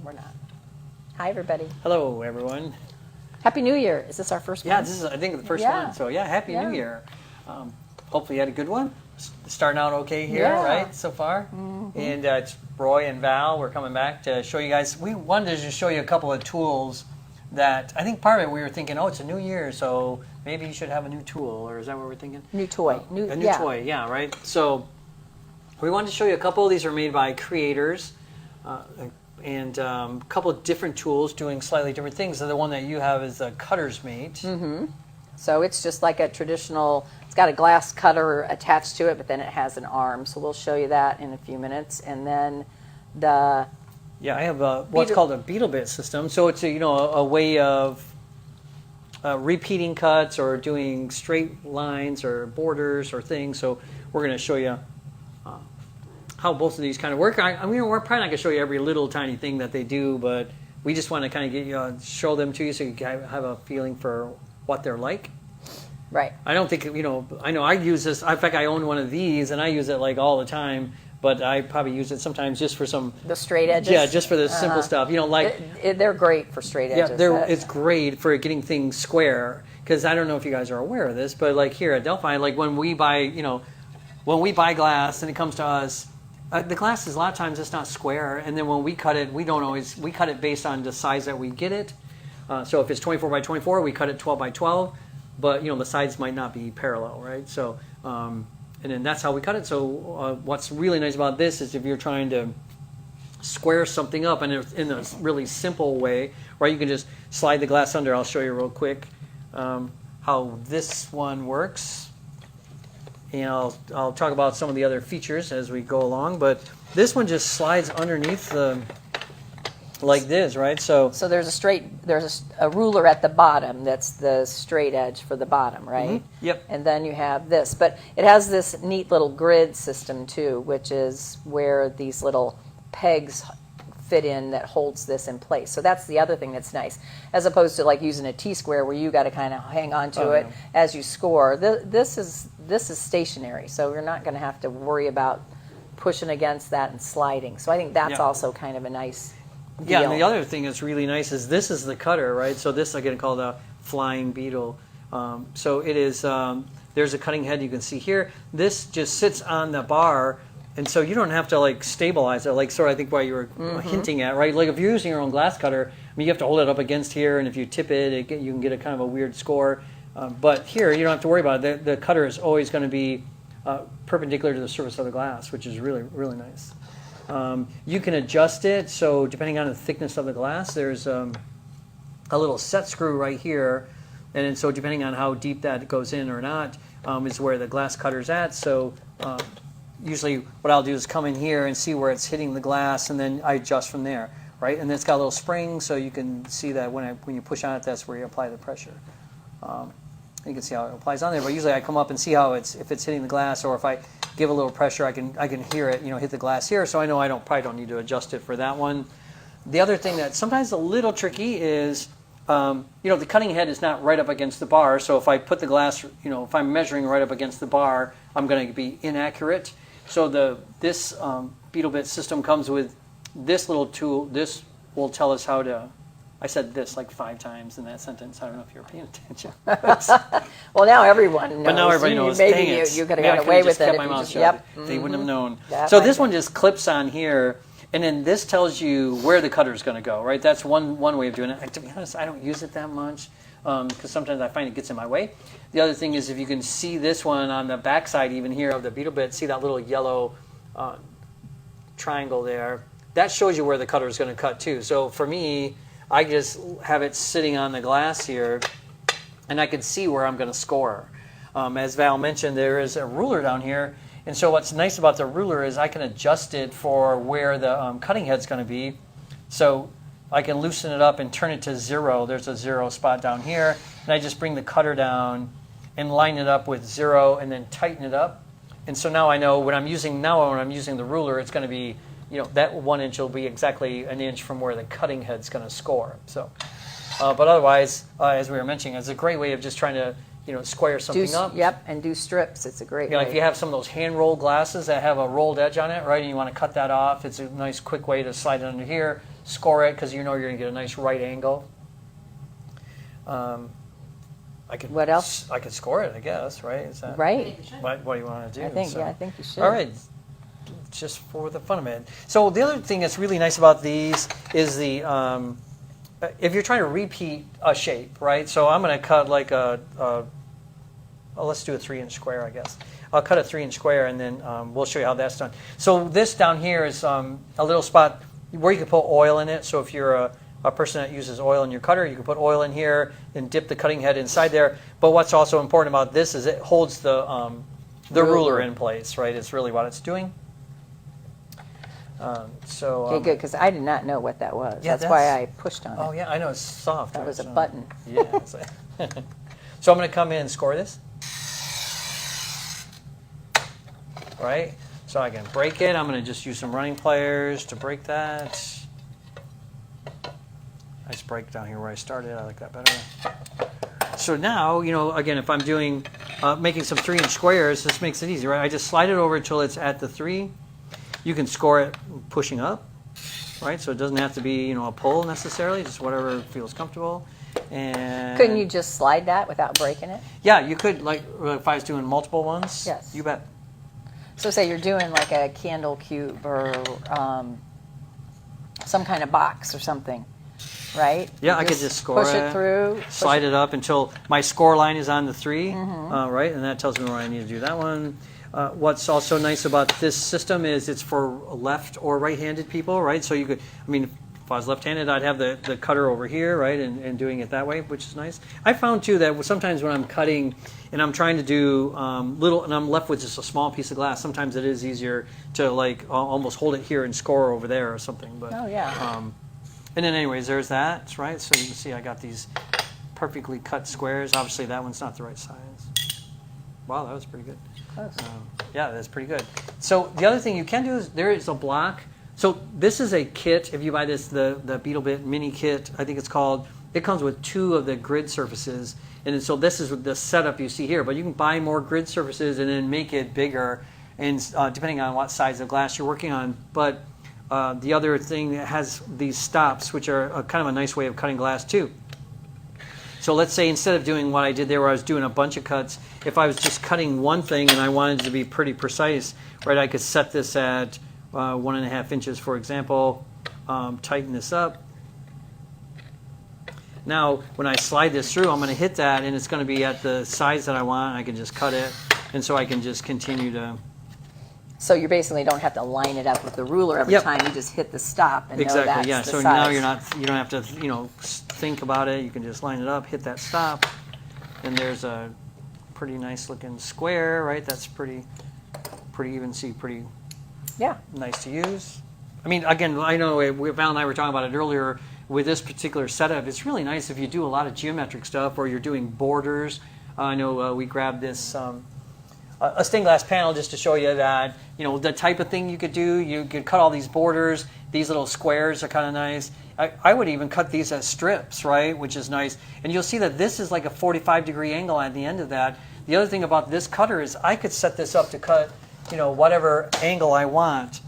we're not. Hi, everybody. Hello, everyone. Happy New Year. Is this our first one? Yeah, this is, I think, the first one. So, yeah, Happy New Year. Hopefully you had a good one. Starting out okay here, right, so far. And it's Roy and Val. We're coming back to show you guys. We wanted to just show you a couple of tools that I think part of it we were thinking, oh, it's a new year, so maybe you should have a new tool, or is that what we're thinking? New toy. A new toy, yeah, right? So we wanted to show you a couple of these are made by creators and a couple of different tools doing slightly different things. So the one that you have is a cutter's mate. So it's just like a traditional, it's got a glass cutter attached to it, but then it has an arm. So we'll show you that in a few minutes. And then the... Yeah, I have what's called a Beetle bit system. So it's a way of repeating cuts or doing straight lines or borders or things. So we're going to show you how both of these kind of work. We're probably not going to show you every little tiny thing that they do, but we just want to kind of get you show them to you so you can have a feeling for what they're like. Right. I don't think I know I use this. In fact, I own one of these and I use it like all the time. But I probably use it sometimes just for the straight edges. Yeah, just for the simple stuff. They're great for straight edges. Yeah, it's great for getting things square. Because I don't know if you guys are aware of this, but like here at Delphi, like when we buy glass and it comes to us, the glass is a lot of times it's not square. And then when we cut it, we cut it based on the size that we get it. So if it's 24 by 24, we cut it 12 by 12. But the sides might not be parallel, right? So. And then that's how we cut it. So what's really nice about this is if you're trying to square something up in a really simple way, right? You can just slide the glass under. I'll show you real quick how this one works. And I'll talk about some of the other features as we go along. But this one just slides underneath like this, right? So there's a ruler at the bottom that's the straight edge for the bottom, right? Yep. And then you have this, but it has this neat little grid system too, which is where these little pegs fit in that holds this in place. So that's the other thing that's nice, as opposed to like using a T-square where you got to kind of hang on to it as you score. This is stationary, so you're not going to have to worry about pushing against that and sliding. So I think that's also kind of a nice deal. Yeah, and the other thing that's really nice is this is the cutter, right? So this again called a flying beetle. So it is. There's a cutting head you can see here. This just sits on the bar, and so you don't have to like stabilize it. Like sort of I think what you were hinting at, right? Like if you're using your own glass cutter, you have to hold it up against here, and if you tip it, you can get a kind of a weird score. But here you don't have to worry about it. The cutter is always going to be perpendicular to the surface of the glass, which is really really nice. You can adjust it, so depending on the thickness of the glass, there's a little set screw right here, and then so depending on how deep that goes in or not is where the glass cutter's at. So usually what I'll do is come in here and see where it's hitting the glass, and then I adjust from there, right? And then it's got a little spring, so you can see that when you push on it, that's where you apply the pressure. You can see how it applies on there, but usually I come up and see how if it's hitting the glass, or if I give a little pressure, I can hear it, hit the glass here, so I know I probably don't need to adjust it for that one. The other thing that sometimes is a little tricky is, the cutting head is not right up against the bar, so if I put the glass, if I'm measuring right up against the bar, I'm going to be inaccurate. So this Beetle bit system comes with this little tool. This will tell us how to. I said this like 5 times in that sentence. I don't know if you're paying attention. Well, now everyone knows. But now everybody knows. Maybe you could have got away with it. Kept my mouth shut. They wouldn't have known. So this one just clips on here, and then this tells you where the cutter is going to go. Right? That's one way of doing it. To be honest, I don't use it that much because sometimes I find it gets in my way. The other thing is if you can see this one on the back side, even here of the Beetle bit, see that little yellow triangle there? That shows you where the cutter is going to cut too. So for me, I just have it sitting on the glass here, and I can see where I'm going to score. As Val mentioned, there is a ruler down here, and so what's nice about the ruler is I can adjust it for where the cutting head's going to be. So I can loosen it up and turn it to 0. There's a 0 spot down here, and I just bring the cutter down and line it up with 0, and then tighten it up. And so now I know when I'm using the ruler, it's going to be that 1 inch will be exactly an inch from where the cutting head's going to score. So, but otherwise, as we were mentioning, it's a great way of just trying to square something up. Yep, and do strips. It's a great You know, way. if you have some of those hand rolled glasses that have a rolled edge on it, right, and you want to cut that off, it's a nice quick way to slide it under here, score it, because you know you're going to get a nice right angle. I could. What else? I could score it, I guess, right? Is that Right. what do you want to do? I think you should. All right, just for the fun of it. So the other thing that's really nice about these is the if you're trying to repeat a shape, right? So I'm going to cut like let's do a 3-inch square, I guess. I'll cut a 3-inch square, and then we'll show you how that's done. So this down here is a little spot where you can put oil in it. So if you're a person that uses oil in your cutter, you can put oil in here and dip the cutting head inside there. But what's also important about this is it holds the ruler in place, right? It's really what it's doing. Okay, good, because I did not know what that was. Yeah, that's why I pushed on it. Oh yeah, I know, it's soft. That right? was a button. Yeah. So I'm going to come in and score this. Right? So I can break it. I'm going to just use some running pliers to break that. Nice break down here where I started. I like that better. So now, again, if I'm doing, making some 3-inch squares, this makes it easy, right? I just slide it over until it's at the 3. You can score it pushing up, right? So it doesn't have to be, a pull necessarily, just whatever feels comfortable. And Couldn't you just slide that without breaking it? Yeah, you could, like if I was doing multiple ones. Yes. You bet. So say you're doing like a candle cube or some kind of box or something, right? Yeah, You I could just score push it through. Slide it up until my score line is on the 3, right? And that tells me where I need to do that one. What's also nice about this system is it's for left or right-handed people, right? So you could, if I was left-handed, I'd have the cutter over here, right, and doing it that way, which is nice. I found, too, that sometimes when I'm cutting and I'm trying to do and I'm left with just a small piece of glass, sometimes it is easier to, like, almost hold it here and score over there or something. But, oh, yeah. and then anyways, there's that, right? So you can see I got these perfectly cut squares. Obviously, that one's not the right size. Wow, that was pretty good. Close. Yeah, that's pretty good. So the other thing you can do is there is a block. So this is a kit. If you buy this, the Beetle Bit mini kit, I think it's called, it comes with 2 of the grid surfaces. And so this is the setup you see here. But you can buy more grid surfaces and then make it bigger, and depending on what size of glass you're working on. But the other thing that has these stops, which are kind of a nice way of cutting glass too. So let's say instead of doing what I did there where I was doing a bunch of cuts, if I was just cutting one thing and I wanted to be pretty precise, right, I could set this at 1.5 inches, for example, tighten this up. Now, when I slide this through, I'm going to hit that, and it's going to be at the size that I want. I can just cut it, and so I can just continue to... So you basically don't have to line it up with the ruler every time. You just hit the stop and know that's Exactly, yeah. the So size. now you don't have to, think about it. You can just line it up, hit that stop, and there's a pretty nice looking square, right? That's pretty even, see, pretty nice to use. Again, I know Val and I were talking about it earlier. With this particular setup, it's really nice if you do a lot of geometric stuff or you're doing borders. I know we grabbed this a stained glass panel just to show you that, the type of thing you could do. You could cut all these borders. These little squares are kind of nice. I would even cut these as strips, right, which is nice. And you'll see that this is like a 45-degree angle at the end of that. The other thing about this cutter is I could set this up to cut, whatever angle I want.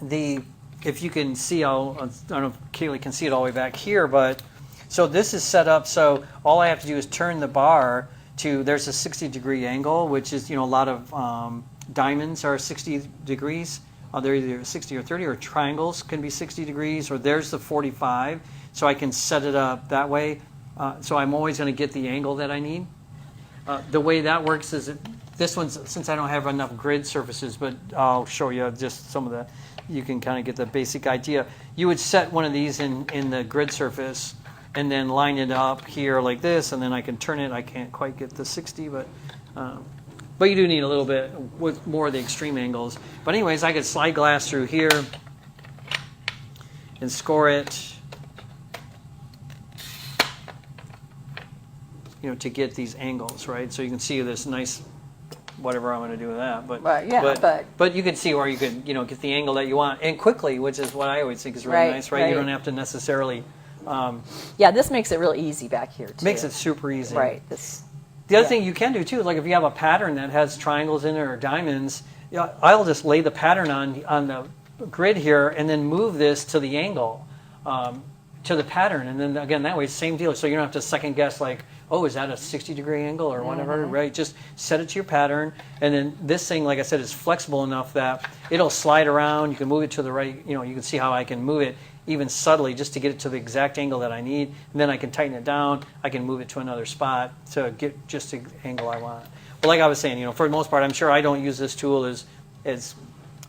If you can see, I don't know if Kaylee can see it all the way back here, but so this is set up so all I have to do is turn the bar to, there's a 60-degree angle, which is, a lot of diamonds are 60 degrees. They're either 60 or 30, or triangles can be 60 degrees, or there's the 45. So I can set it up that way. So I'm always going to get the angle that I need. The way that works is this one's, since I don't have enough grid surfaces, but I'll show you just some of the, you can kind of get the basic idea. You would set one of these in the grid surface and then line it up here like this, and then I can turn it. I can't quite get the 60, but you do need a little bit with more of the extreme angles. But anyways, I could slide glass through here and score it, to get these angles, right? So you can see this nice, whatever I'm going to do with that. But you can see where you could, get the angle that you want, and quickly, which is what I always think is really nice, right? You don't have to necessarily Yeah, this makes it real easy back here too. Makes it super easy. Right. The other thing you can do too, like if you have a pattern that has triangles in it or diamonds, I'll just lay the pattern on the grid here and then move this to the angle, to the pattern, and then again that way same deal. So you don't have to second guess like, oh, is that a 60-degree angle or whatever, right? Just set it to your pattern, and then this thing, like I said, is flexible enough that it'll slide around. You can move it to the right. You can see how I can move it even subtly just to get it to the exact angle that I need, and then I can tighten it down. I can move it to another spot to get just the angle I want. But like I was saying, for the most part, I'm sure I don't use this tool as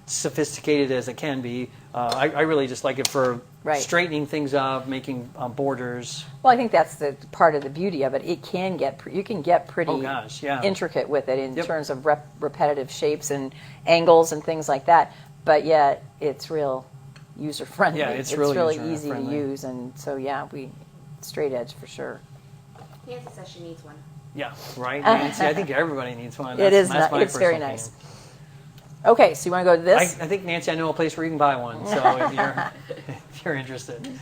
sophisticated as it can be. I really just like it for straightening things up, making borders. Well, I think that's the part of the beauty of it. It can get you can get pretty intricate with it in terms of repetitive shapes and angles and things like that. But yet it's real user friendly. Yeah, it's really easy to use, and so we straight edge for sure. Nancy says she needs one. Yeah, right, Nancy. I think everybody needs one. It's very nice. Okay, so you want to go to this? I think, Nancy, I know a place where you can buy one, so if you're interested.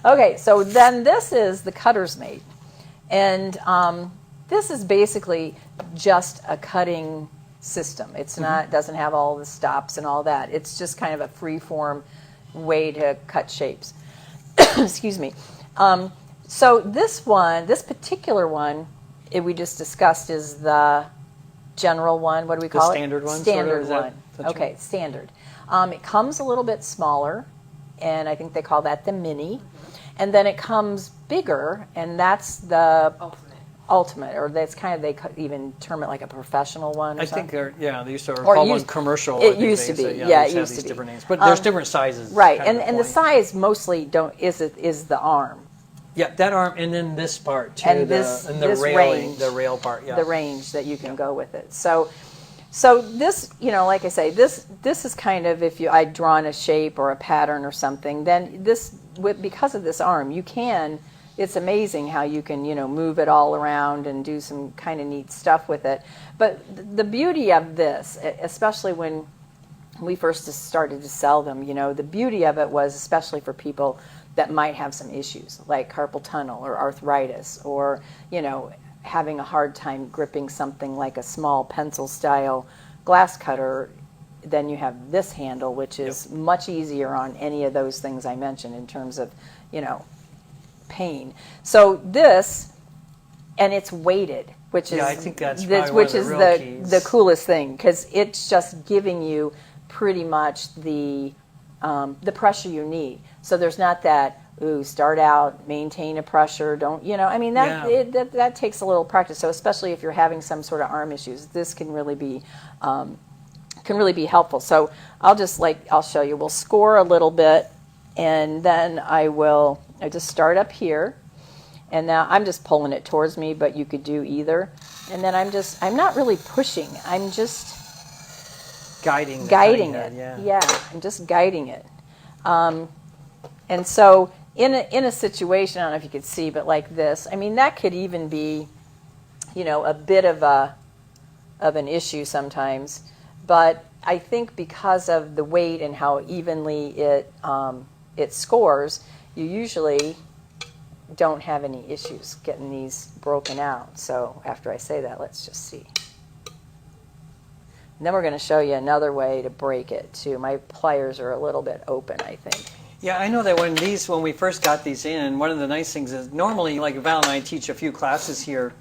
Okay, so then this is the cutter's mate. And this is basically just a cutting system. It's not doesn't have all the stops and all that. It's just kind of a free-form way to cut shapes. Excuse me. So this particular one, we just discussed is the general one. What do we call it? The standard one? Standard one. Okay, standard. It comes a little bit smaller, and I think they call that the mini. And then it comes bigger, and that's the ultimate, or that's kind of, they even term it like a professional one. Or something. They used to call one commercial. It used to be, it used to be. Different names, but there's different sizes. Right, and the size mostly is the arm. Yeah, that arm, and then this part too, and the range, the rail part, the range that you can go with it. So this, like I say, this is kind of, if I'd drawn a shape or a pattern or something, then because of this arm, it's amazing how you can, move it all around and do some kind of neat stuff with it. But the beauty of this, especially when we first started to sell them, the beauty of it was, especially for people that might have some issues like carpal tunnel or arthritis, or having a hard time gripping something like a small pencil style glass cutter, then you have this handle, which is much easier on any of those things I mentioned in terms of pain. So this, and it's weighted, which is I think that's the coolest thing, because it's just giving you pretty much the pressure you need. So there's not that, start out, maintain a pressure, don't, that takes a little practice. So especially if you're having some sort of arm issues, this can really be helpful. So I'll show you. We'll score a little bit, and then I just start up here, and now I'm just pulling it towards me, but you could do either. And then I'm not really pushing. I'm just guiding it. Yeah, I'm just guiding it. And so in a situation, I don't know if you could see, but like this, that could even be, a bit of an issue sometimes. But I think because of the weight and how evenly it scores, you usually don't have any issues getting these broken out. So after I say that, let's just see. And then we're going to show you another way to break it too. My pliers are a little bit open, I think. Yeah, I know that when we first got these in, one of the nice things is normally, like Val and I teach a few classes here,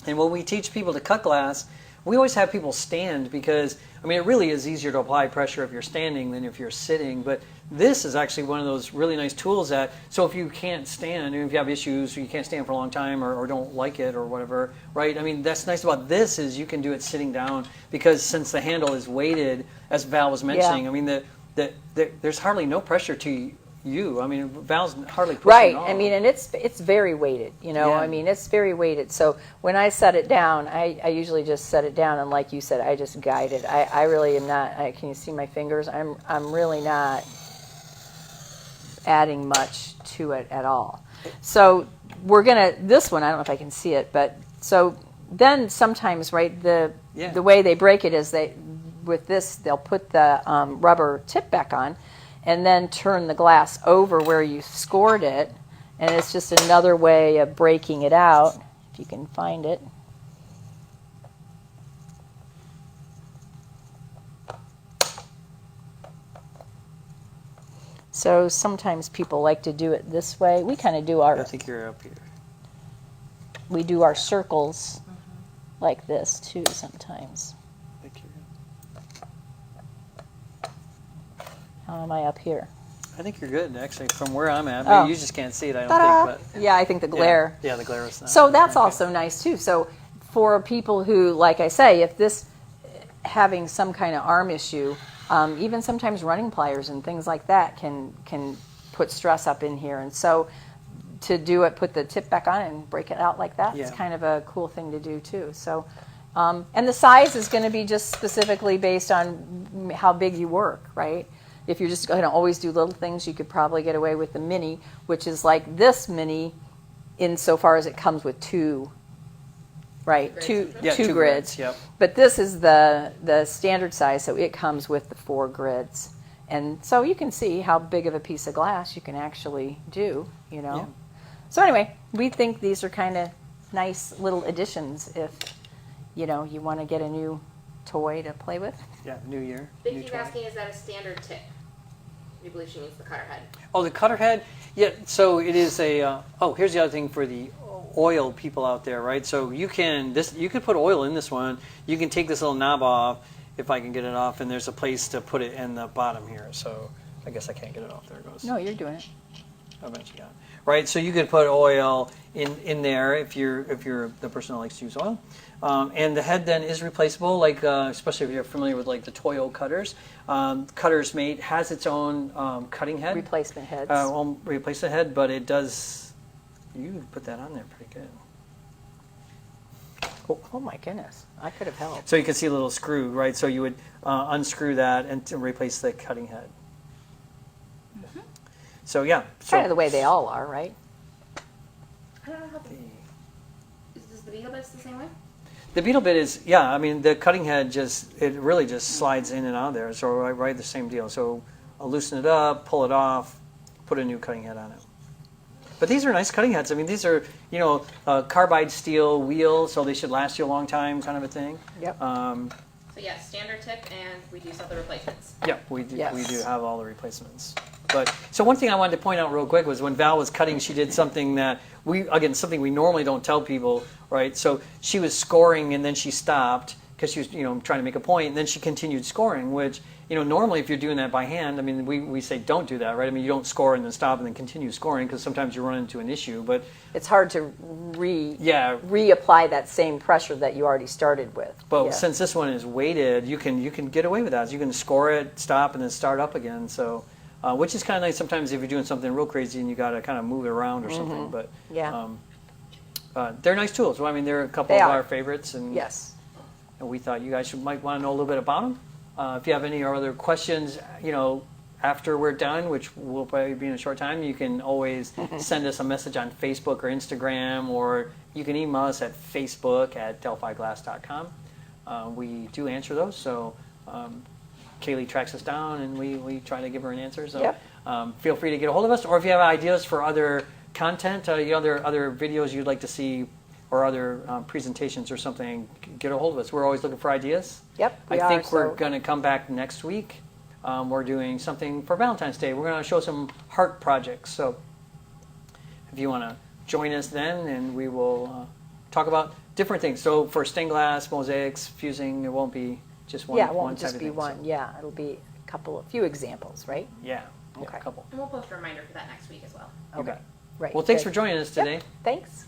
and when we teach people to cut glass, we always have people stand because, it really is easier to apply pressure if you're standing than if you're sitting, but this is actually one of those really nice tools so if you can't stand, if you have issues, or you can't stand for a long time or don't like it or whatever, right? That's nice about this is you can do it sitting down, because since the handle is weighted, as Val was mentioning, there's hardly no pressure to you. Val's hardly pushing right. at all. And it's very weighted. It's very weighted. So when I set it down, I usually just set it down, and like you said, I just guide it. I really am not. Can you see my fingers? I'm really not adding much to it at all. So we're gonna this one. I don't know if I can see it, but so then sometimes, right, the way they break it is with this they'll put the rubber tip back on, and then turn the glass over where you scored it, And it's just another way of breaking it out, if you can find it. So sometimes people like to do it this way. We kind of do I our, think you're up here. we do our circles like this too sometimes. I think How am I up here? you're good, actually, from where I'm at. Oh. Maybe you just can't see it, I don't Ta-da! think. But Yeah, I think the glare. Yeah, the glare is not. So that's okay. also nice too. So for people who, like I say, if this having some kind of arm issue, even sometimes running pliers and things like that can put stress up in here. And so to do it, put the tip back on and break it out like that, it's Yeah. kind of a cool thing to do too. So, and the size is going to be just specifically based on how big you work, right? If you're just going to always do little things, you could probably get away with the mini, which is like this mini insofar as it comes with two, right? Two grids. Yep. But this is the standard size, so it comes with the 4 grids. And so you can see how big of a piece of glass you can actually do, you know. Yeah. So anyway, we think these are kind of nice little additions if, you know, you want to get a new toy to play with. Yeah, new year. They new keep toy. asking, is that a standard tip? We believe she means the cutter head. Oh, the cutter head? Yeah, so it is a, here's the other thing for the oil people out there, right? So you can put oil in this one. You can take this little knob off, if I can get it off, and there's a place to put it in the bottom here. So I guess I can't get it off. There it goes. No, you're doing it. I bet you got it. Right, so you could put oil in there if you're the person that likes to use oil. And the head then is replaceable, like especially if you're familiar with like the Toyo cutters. Cutter's Mate has its own cutting head. Replacement heads. Won't replace the head, but it does. You can put that on there pretty good. Oh my goodness, I could have helped. So you can see a little screw, right? So you would unscrew that and to replace the cutting head. So yeah, so Kind of the way they all are, right? I don't know how is the Beetle bits the same way? the Beetle bit is, yeah, I mean the cutting head it really just slides in and out of there. So right the same deal. So I'll loosen it up, pull it off, put a new cutting head on it. But these are nice cutting heads. I mean, these are, carbide steel wheels, so they should last you a long time, kind of a thing. Yep. So yeah, standard tip, and we do sell the replacements. Yeah, we do. Yes. We do have all the replacements. But so one thing I wanted to point out real quick was when Val was cutting, she did something that something we normally don't tell people, right? So she was scoring and then she stopped because she was, trying to make a point, and then she continued scoring, which, normally if you're doing that by hand, I mean, we say don't do that, right? I mean, you don't score and then stop and then continue scoring because sometimes you run into an issue, but It's hard to reapply that same pressure that you already started with. But Yeah. since this one is weighted, you can get away with that. You can score it, stop, and then start up again. So, which is kind of nice sometimes if you're doing something real crazy and you got to kind of move it around or something. But Yeah. they're nice tools. Well, I mean, they're a couple They of are. our favorites, and Yes. we thought you guys might want to know a little bit about them. If you have any other questions, after we're done, which will probably be in a short time, you can always send us a message on Facebook or Instagram, or you can email us at facebook@delphiglass.com. We do answer those, so Kaylee tracks us down and we try to give her an answer. So Yep. Feel free to get a hold of us, or if you have ideas for other content, other videos you'd like to see, or other presentations or something, get a hold of us. We're always looking for ideas. Yep, we I think are, we're so- going to come back next week. We're doing something for Valentine's Day. We're going to show some heart projects. So if you want to join us then, and we will talk about different things. So for stained glass, mosaics, fusing, it won't be just one. Yeah, it one won't type just of be thing. one. So, Yeah, it'll be a few examples, right? yeah, Okay. a couple. And we'll post a reminder for that next week as well. You bet. Right. Well, thanks good. for joining us today. Thanks.